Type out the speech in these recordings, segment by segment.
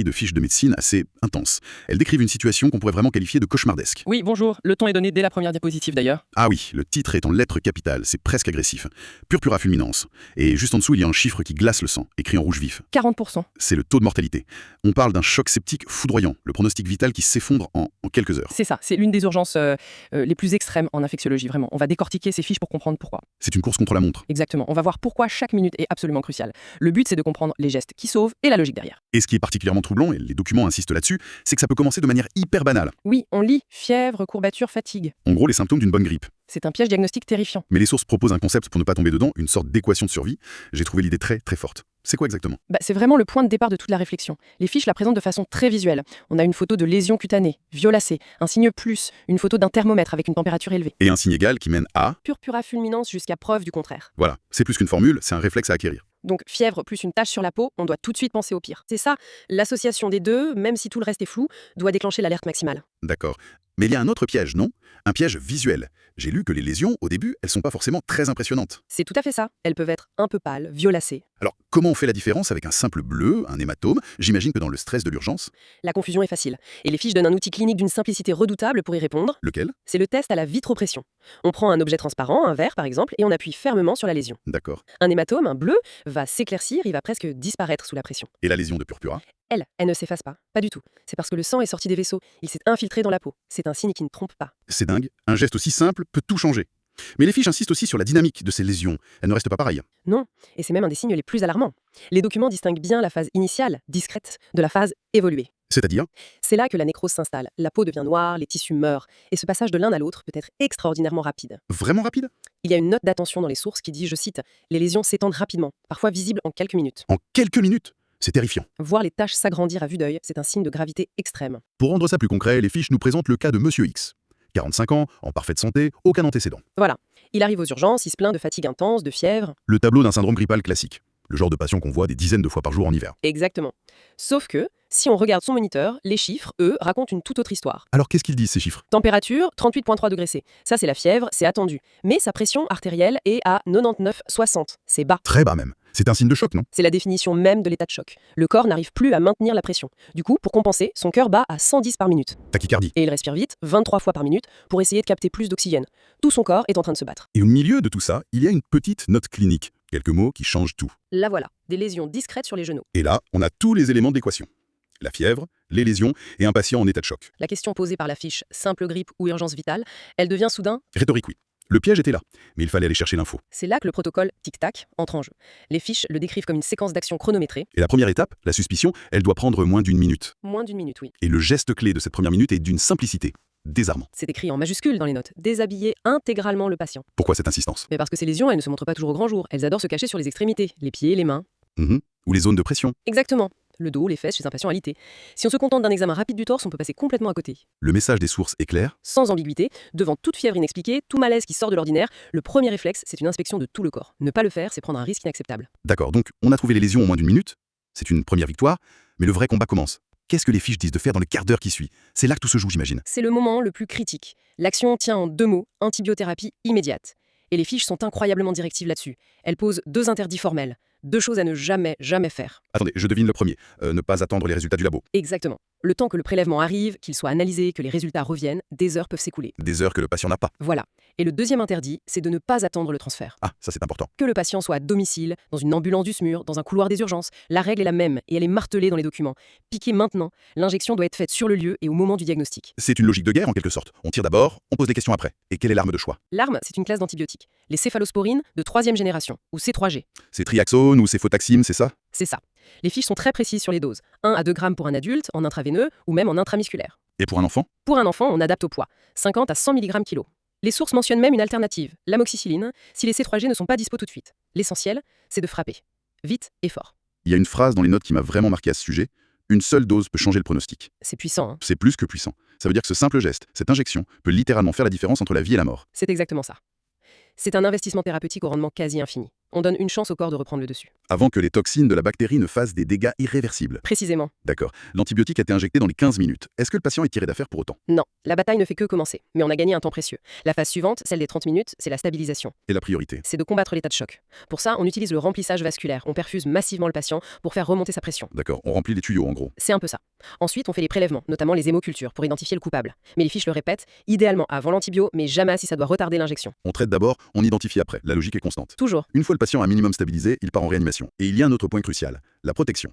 De fiches de médecine assez intenses. Elles décrivent une situation qu'on pourrait vraiment qualifier de cauchemardesque. Oui, bonjour. Le ton est donné dès la première diapositive d'ailleurs. Ah oui, le titre est en lettres capitales, c'est presque agressif. Purpura fulminans. Et juste en dessous, il y a un chiffre qui glace le sang, écrit en rouge vif. 40%. C'est le taux de mortalité. On parle d'un choc septique foudroyant, le pronostic vital qui s'effondre en quelques heures. C'est ça, c'est l'une des urgences les plus extrêmes en infectiologie, vraiment. On va décortiquer ces fiches pour comprendre pourquoi. C'est une course contre la montre. Exactement, on va voir pourquoi chaque minute est absolument cruciale. Le but, c'est de comprendre les gestes qui sauvent et la logique derrière. Et ce qui est particulièrement troublant, et les documents insistent là-dessus, c'est que ça peut commencer de manière hyper banale. Oui, on lit fièvre, courbature, fatigue. En gros, les symptômes d'une bonne grippe. C'est un piège diagnostique terrifiant. Mais les sources proposent un concept pour ne pas tomber dedans, une sorte d'équation de survie. J'ai trouvé l'idée très très forte. C'est quoi exactement? C'est vraiment le point de départ de toute la réflexion. Les fiches la présentent de façon très visuelle. On a une photo de lésion cutanée, violacée, un signe plus, une photo d'un thermomètre avec une température élevée. Et un signe égal qui mène à... Purpura fulminans jusqu'à preuve du contraire. Voilà, c'est plus qu'une formule, c'est un réflexe à acquérir. Donc fièvre plus une tache sur la peau, on doit tout de suite penser au pire. C'est ça, l'association des deux, même si tout le reste est flou, doit déclencher l'alerte maximale. D'accord. Mais il y a un autre piège, non? Un piège visuel. J'ai lu que les lésions, au début, elles sont pas forcément très impressionnantes. C'est tout à fait ça. Elles peuvent être un peu pâles, violacées. Alors, comment on fait la différence avec un simple bleu, un hématome? J'imagine que dans le stress de l'urgence... La confusion est facile. Et les fiches donnent un outil clinique d'une simplicité redoutable pour y répondre. Lequel? C'est le test à la vitropression. On prend un objet transparent, un verre par exemple, et on appuie fermement sur la lésion. D'accord. Un hématome, un bleu, va s'éclaircir, il va presque disparaître sous la pression. Et la lésion de purpura? Elle ne s'efface pas du tout. C'est parce que le sang est sorti des vaisseaux, il s'est infiltré dans la peau. C'est un signe qui ne trompe pas. C'est dingue, un geste aussi simple peut tout changer. Mais les fiches insistent aussi sur la dynamique de ces lésions. Elles ne restent pas pareilles. Non, et c'est même un des signes les plus alarmants. Les documents distinguent bien la phase initiale, discrète, de la phase évoluée. C'est-à-dire? C'est là que la nécrose s'installe, la peau devient noire, les tissus meurent, et ce passage de l'un à l'autre peut être extraordinairement rapide. Vraiment rapide? Il y a une note d'attention dans les sources qui dit, je cite, « Les lésions s'étendent rapidement, parfois visibles en quelques minutes. En quelques minutes? C'est terrifiant. Voir les taches s'agrandir à vue d'œil, c'est un signe de gravité extrême. » Pour rendre ça plus concret, les fiches nous présentent le cas de Monsieur X. 45 ans, en parfaite santé, aucun antécédent. Voilà. Il arrive aux urgences, il se plaint de fatigue intense, de fièvre. Le tableau d'un syndrome grippal classique. Le genre de patient qu'on voit des dizaines de fois par jour en hiver. Exactement. Sauf que, si on regarde son moniteur, les chiffres, eux, racontent une toute autre histoire. Alors qu'est-ce qu'ils disent ces chiffres? Température, 38,3 degrés C. Ça, c'est la fièvre, c'est attendu. Mais sa pression artérielle est à 99,60. C'est bas. Très bas même. C'est un signe de choc, non? C'est la définition même de l'état de choc. Le corps n'arrive plus à maintenir la pression. Du coup, pour compenser, son cœur bat à 110 par minute. Tachycardie. Et il respire vite, 23 fois par minute, pour essayer de capter plus d'oxygène. Tout son corps est en train de se battre. Et au milieu de tout ça, il y a une petite note clinique. Quelques mots qui changent tout. La voilà, des lésions discrètes sur les genoux. Et là, on a tous les éléments d'équation. La fièvre, les lésions et un patient en état de choc. La question posée par la fiche « simple grippe ou urgence vitale », elle devient soudain. Rhétorique, oui. Le piège était là, mais il fallait aller chercher l'info. C'est là que le protocole tic-tac entre en jeu. Les fiches le décrivent comme une séquence d'actions chronométrée. Et la première étape, la suspicion, elle doit prendre moins d'une minute. Moins d'une minute, oui. Et le geste clé de cette première minute est d'une simplicité. Désarmant. C'est écrit en majuscule dans les notes. Déshabiller intégralement le patient. Pourquoi cette insistance? Mais parce que ces lésions, elles ne se montrent pas toujours au grand jour. Elles adorent se cacher sur les extrémités, les pieds, les mains. Ou les zones de pression. Exactement. Le dos, les fesses chez un patient alité. Si on se contente d'un examen rapide du torse, on peut passer complètement à côté. Le message des sources est clair. Sans ambiguïté, devant toute fièvre inexpliquée, tout malaise qui sort de l'ordinaire, le premier réflexe, c'est une inspection de tout le corps. Ne pas le faire, c'est prendre un risque inacceptable. D'accord, donc on a trouvé les lésions en moins d'une minute. C'est une première victoire, mais le vrai combat commence. Qu'est-ce que les fiches disent de faire dans le quart d'heure qui suit? C'est là que tout se joue, j'imagine. C'est le moment le plus critique. L'action tient en 2 mots, antibiothérapie immédiate. Et les fiches sont incroyablement directives là-dessus. Elles posent 2 interdits formels. 2 choses à ne jamais faire. Attendez, je devine le premier. Ne pas attendre les résultats du labo. Exactement. Le temps que le prélèvement arrive, qu'il soit analysé, que les résultats reviennent, des heures peuvent s'écouler. Des heures que le patient n'a pas. Voilà. Et le deuxième interdit, c'est de ne pas attendre le transfert. Ah, ça c'est important. Que le patient soit à domicile, dans une ambulance du SMUR, dans un couloir des urgences, la règle est la même et elle est martelée dans les documents. Piquez maintenant, l'injection doit être faite sur le lieu et au moment du diagnostic. C'est une logique de guerre en quelque sorte. On tire d'abord, on pose des questions après. Et quelle est l'arme de choix? L'arme, c'est une classe d'antibiotiques. Les céphalosporines de 3e génération, ou C3G. C'est triaxone ou c'est Fotaxime, c'est ça? C'est ça. Les fiches sont très précises sur les doses. 1 à 2 grammes pour un adulte, en intraveineux ou même en intramusculaire. Et pour un enfant? Pour un enfant, on adapte au poids, 50 à 100 mg kg. Les sources mentionnent même une alternative, l'amoxicilline, si les C3G ne sont pas dispo tout de suite. L'essentiel, c'est de frapper. Vite et fort. Il y a une phrase dans les notes qui m'a vraiment marqué à ce sujet. Une seule dose peut changer le pronostic. C'est puissant, hein. C'est plus que puissant. Ça veut dire que ce simple geste, cette injection, peut littéralement faire la différence entre la vie et la mort. C'est exactement ça. C'est un investissement thérapeutique au rendement quasi infini. On donne une chance au corps de reprendre le dessus. Avant que les toxines de la bactérie ne fassent des dégâts irréversibles. Précisément. D'accord. L'antibiotique a été injecté dans les 15 minutes. Est-ce que le patient est tiré d'affaire pour autant? Non, la bataille ne fait que commencer, mais on a gagné un temps précieux. La phase suivante, celle des 30 minutes, c'est la stabilisation. Et la priorité? C'est de combattre l'état de choc. Pour ça, on utilise le remplissage vasculaire. On perfuse massivement le patient pour faire remonter sa pression. D'accord, on remplit les tuyaux en gros. C'est un peu ça. Ensuite, on fait les prélèvements, notamment les hémocultures, pour identifier le coupable. Mais les fiches le répètent, idéalement avant l'antibio, mais jamais si ça doit retarder l'injection. On traite d'abord, on identifie après. La logique est constante. Toujours. Une fois le patient un minimum stabilisé, il part en réanimation. Et il y a un autre point crucial, la protection.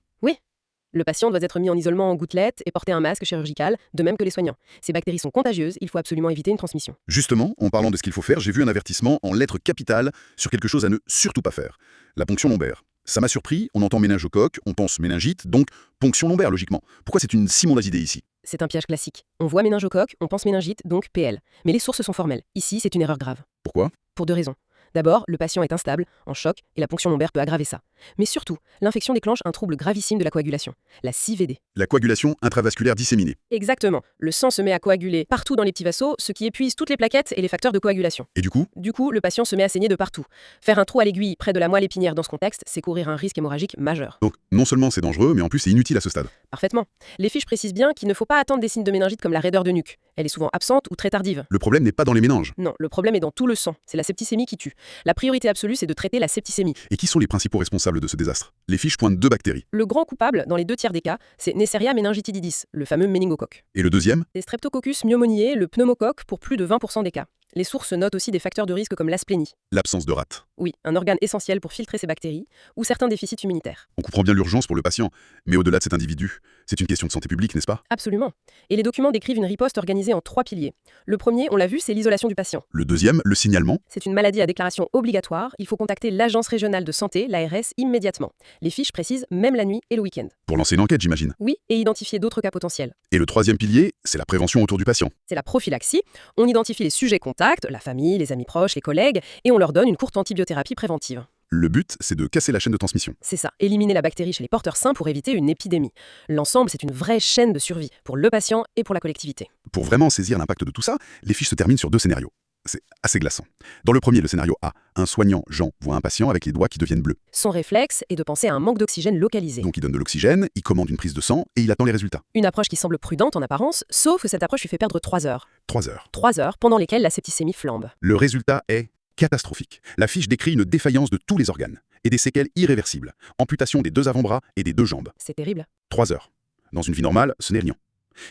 Le patient doit être mis en isolement en gouttelettes et porter un masque chirurgical, de même que les soignants. Ces bactéries sont contagieuses, il faut absolument éviter une transmission. Justement, en parlant de ce qu'il faut faire, j'ai vu un avertissement en lettres capitales sur quelque chose à ne surtout pas faire. La ponction lombaire. Ça m'a surpris, on entend méningocoque, on pense méningite, donc ponction lombaire logiquement. Pourquoi c'est une si mauvaise idée ici? C'est un piège classique. On voit méningocoque, on pense méningite, donc PL. Mais les sources sont formelles. Ici, c'est une erreur grave. Pourquoi? Pour 2 raisons. D'abord, le patient est instable, en choc, et la ponction lombaire peut aggraver ça. Mais surtout, l'infection déclenche un trouble gravissime de la coagulation, la CVD. La coagulation intravasculaire disséminée. Exactement. Le sang se met à coaguler partout dans les petits vaisseaux, ce qui épuise toutes les plaquettes et les facteurs de coagulation. Et du coup? Du coup, le patient se met à saigner de partout. Faire un trou à l'aiguille près de la moelle épinière dans ce contexte, c'est courir un risque hémorragique majeur. Donc, non seulement c'est dangereux, mais en plus c'est inutile à ce stade. Parfaitement. Les fiches précisent bien qu'il ne faut pas attendre des signes de méningite comme la raideur de nuque. Elle est souvent absente ou très tardive. Le problème n'est pas dans les méninges. Non, le problème est dans tout le sang. C'est la septicémie qui tue. La priorité absolue, c'est de traiter la septicémie. Et qui sont les principaux responsables de ce désastre? Les fiches pointent 2 bactéries. Le grand coupable, dans les 2 tiers des cas, c'est Neisseria meningitidis, le fameux méningocoque. Et le deuxième? Et Streptococcus pneumoniae, le pneumocoque, pour plus de 20% des cas. Les sources notent aussi des facteurs de risque comme l'asplénie. L'absence de rate. Oui, un organe essentiel pour filtrer ces bactéries, ou certains déficits immunitaires. On comprend bien l'urgence pour le patient, mais au-delà de cet individu, c'est une question de santé publique, n'est-ce pas? Absolument. Et les documents décrivent une riposte organisée en 3 piliers. Le premier, on l'a vu, c'est l'isolation du patient. Le deuxième, le signalement. C'est une maladie à déclaration obligatoire, il faut contacter l'agence régionale de santé, l'ARS, immédiatement. Les fiches précisent même la nuit et le week-end. Pour lancer une enquête, j'imagine. Oui, et identifier d'autres cas potentiels. Et le troisième pilier, c'est la prévention autour du patient. C'est la prophylaxie. On identifie les sujets contacts, la famille, les amis proches, les collègues, et on leur donne une courte antibiothérapie préventive. Le but, c'est de casser la chaîne de transmission. C'est ça, éliminer la bactérie chez les porteurs sains pour éviter une épidémie. L'ensemble, c'est une vraie chaîne de survie, pour le patient et pour la collectivité. Pour vraiment saisir l'impact de tout ça, les fiches se terminent sur 2 scénarios. C'est assez glaçant. Dans le premier, le scénario A, un soignant, Jean, voit un patient avec les doigts qui deviennent bleus. Son réflexe est de penser à un manque d'oxygène localisé. Donc il donne de l'oxygène, il commande une prise de sang et il attend les résultats. Une approche qui semble prudente en apparence, sauf que cette approche lui fait perdre 3 heures. 3 heures. 3 heures pendant lesquelles la septicémie flambe. Le résultat est catastrophique. La fiche décrit une défaillance de tous les organes et des séquelles irréversibles. Amputation des 2 avant-bras et des 2 jambes. C'est terrible. 3 heures. Dans une vie normale, ce n'est rien.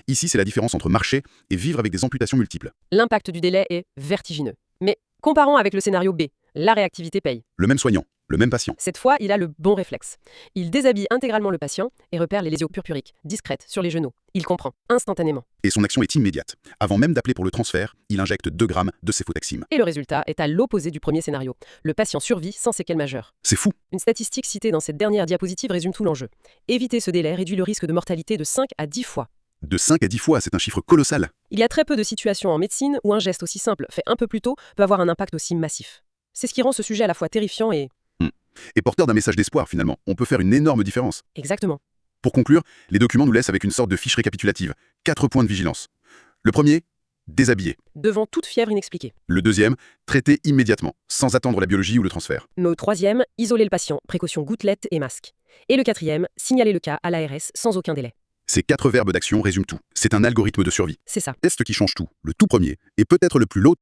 Ici, c'est la différence entre marcher et vivre avec des amputations multiples. L'impact du délai est vertigineux. Mais comparons avec le scénario B. La réactivité paye. Le même soignant, le même patient. Cette fois, il a le bon réflexe. Il déshabille intégralement le patient et repère les lésions purpuriques, discrètes, sur les genoux. Il comprend, instantanément. Et son action est immédiate. Avant même d'appeler pour le transfert, il injecte 2 grammes de céfotaxime. Et le résultat est à l'opposé du premier scénario. Le patient survit sans séquelles majeures. C'est fou. Une statistique citée dans cette dernière diapositive résume tout l'enjeu. Éviter ce délai réduit le risque de mortalité de 5 à 10 fois. De 5 à 10 fois, c'est un chiffre colossal. Il y a très peu de situations en médecine où un geste aussi simple, fait un peu plus tôt, peut avoir un impact aussi massif. C'est ce qui rend ce sujet à la fois terrifiant et... Et porteur d'un message d'espoir, finalement. On peut faire une énorme différence. Exactement. Pour conclure, les documents nous laissent avec une sorte de fiche récapitulative. 4 points de vigilance. Le premier, déshabiller. Devant toute fièvre inexpliquée. Le deuxième, traiter immédiatement, sans attendre la biologie ou le transfert. Mais au troisième, isoler le patient, précaution gouttelettes et masque. Et le quatrième, signaler le cas à l'ARS sans aucun délai. Ces 4 verbes d'action résument tout. C'est un algorithme de survie. C'est ça. Test qui change tout. Le tout premier, et peut-être le plus low